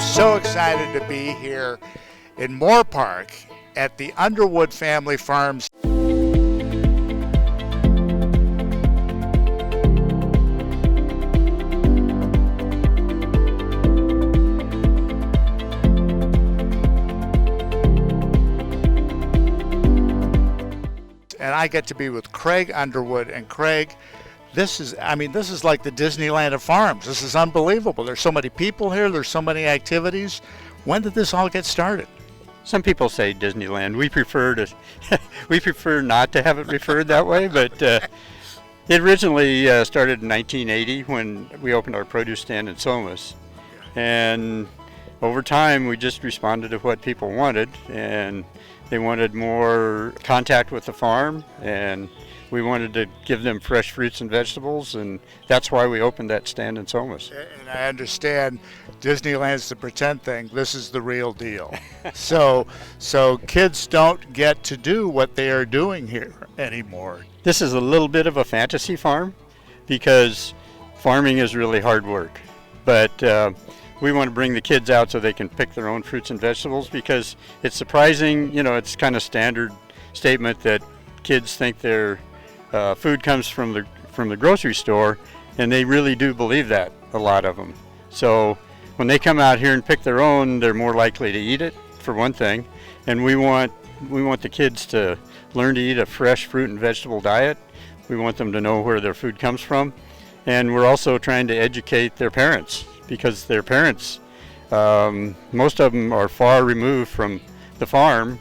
so excited to be here in Moore Park at the Underwood Family Farms. And I get to be with Craig Underwood. And Craig, this is like the Disneyland of farms. This is unbelievable. There's so many people here. There's so many activities. When did this all get started? Some people say Disneyland. We prefer not to have it referred that way, but it originally started in 1980 when we opened our produce stand in Somas. And over time, we just responded to what people wanted, and they wanted more contact with the farm, and we wanted to give them fresh fruits and vegetables, and that's why we opened that stand in Somas. And I understand Disneyland's the pretend thing. This is the real deal. So kids don't get to do what they are doing here anymore. This is a little bit of a fantasy farm because farming is really hard work. But we want to bring the kids out so they can pick their own fruits and vegetables, because it's surprising, it's kind of standard statement that kids think their food comes from the grocery store, and they really do believe that, a lot of them. So when they come out here and pick their own, they're more likely to eat it, for one thing, and we want the kids to learn to eat a fresh fruit and vegetable diet. We want them to know where their food comes from, and we're also trying to educate their parents, because their parents, most of them are far removed from the farm,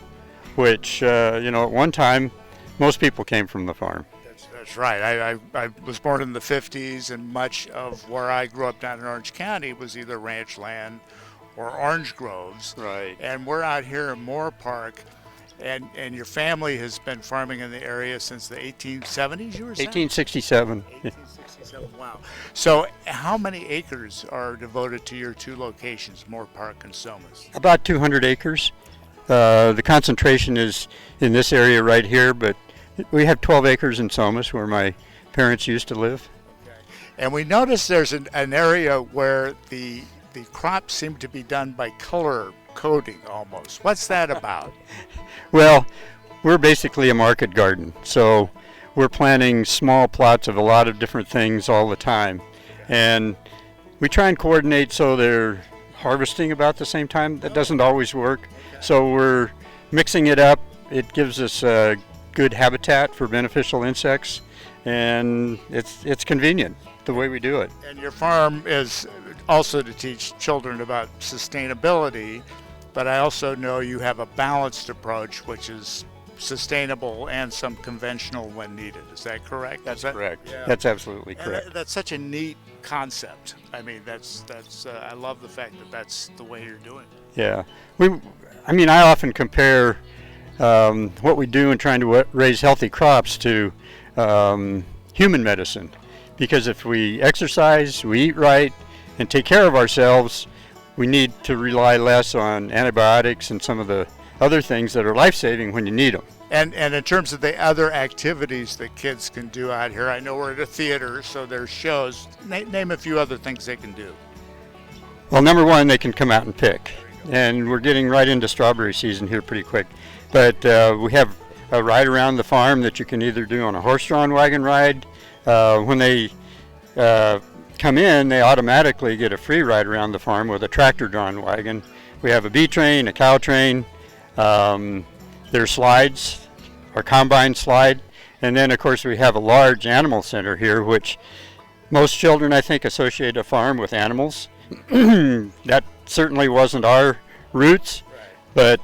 which, at one time, most people came from the farm. That's right. I was born in the 50s, and much of where I grew up down in Orange County was either ranch land or orange groves. Right. And we're out here in Moore Park, and your family has been farming in the area since the 1870s, you were saying? 1867. 1867, wow. So how many acres are devoted to your two locations, Moore Park and Somas? About 200 acres. The concentration is in this area right here, but we have 12 acres in Somas where my parents used to live. Okay. And we notice there's an area where the crops seem to be done by color coding almost. What's that about? Well, we're basically a market garden, so we're planting small plots of a lot of different things all the time. And we try and coordinate so they're harvesting about the same time. That doesn't always work. So we're mixing it up. It gives us good habitat for beneficial insects, and it's convenient the way we do it. And your farm is also to teach children about sustainability, but I also know you have a balanced approach, which is sustainable and some conventional when needed. Is that correct? That's correct. Yeah. That's absolutely correct. And that's such a neat concept. I mean, that's I love the fact that that's the way you're doing it. Yeah. I often compare what we do in trying to raise healthy crops to human medicine, because if we exercise, we eat right, and take care of ourselves, we need to rely less on antibiotics and some of the other things that are life-saving when you need them. And in terms of the other activities that kids can do out here, I know we're at a theater, so there's shows. Name a few other things they can do. Well, number one, they can come out and pick. And we're getting right into strawberry season here pretty quick. But we have a ride around the farm that you can either do on a horse-drawn wagon ride. When they come in, they automatically get a free ride around the farm with a tractor-drawn wagon. We have a bee train, a cow train. There's slides, our combine slide. And then, of course, we have a large animal center here, which most children, I think, associate a farm with animals. That certainly wasn't our roots, but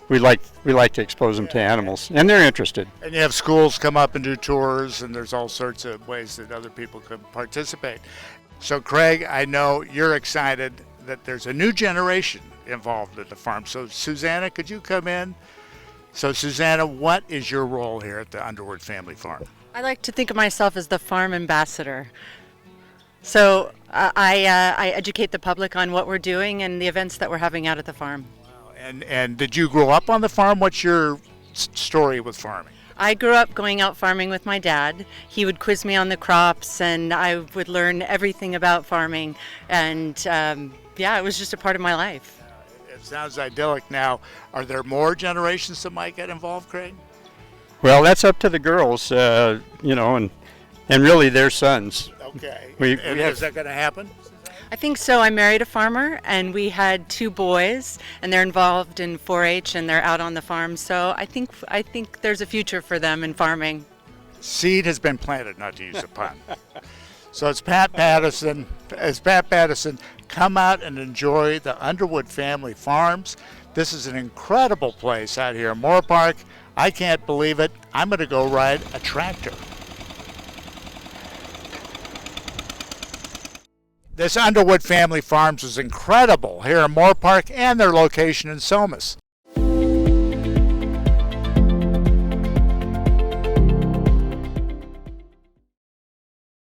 we like to expose them to animals, and they're interested. And you have schools come up and do tours, and there's all sorts of ways that other people can participate. So, Craig, I know you're excited that there's a new generation involved at the farm. So, Suzannah, could you come in? So, Suzannah, what is your role here at the Underwood Family Farm? I like to think of myself as the farm ambassador. So I educate the public on what we're doing and the events that we're having out at the farm. Wow. And did you grow up on the farm? What's your story with farming? I grew up going out farming with my dad. He would quiz me on the crops, and I would learn everything about farming. And yeah, it was just a part of my life. It sounds idyllic now. Are there more generations that might get involved, Craig? Well, that's up to the girls, and really their sons. Okay. We And have- is that going to happen? I think so. I married a farmer, and we had 2 boys, and they're involved in 4-H, and they're out on the farm. So I think there's a future for them in farming. Seed has been planted, not to use a pun. So it's Pat Pattison. As Pat Pattison, come out and enjoy the Underwood Family Farms. This is an incredible place out here in Moore Park. I can't believe it. I'm going to go ride a tractor. This Underwood Family Farms is incredible here in Moore Park and their location in Somas.